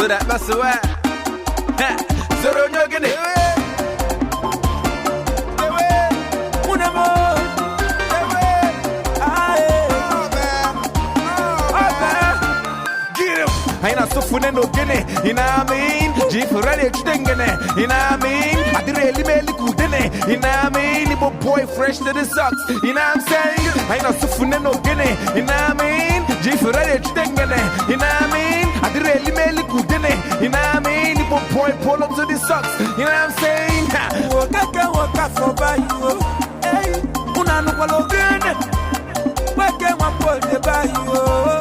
So that's why. Zoro nyogene. Aina sofune no gene, ina mean. Jeep ready extengene, ina mean. I did really meli kudene, ina mean. Ibo boy fresh to the socks, ina I'm saying. Aina sofune no gene, ina mean. Jeep ready extengene, ina mean. I did really meli kudene, ina mean. Ibo boy pull up to the socks, ina I'm saying. Waka for by you, hey. Una no palo gene, wake up for the by you.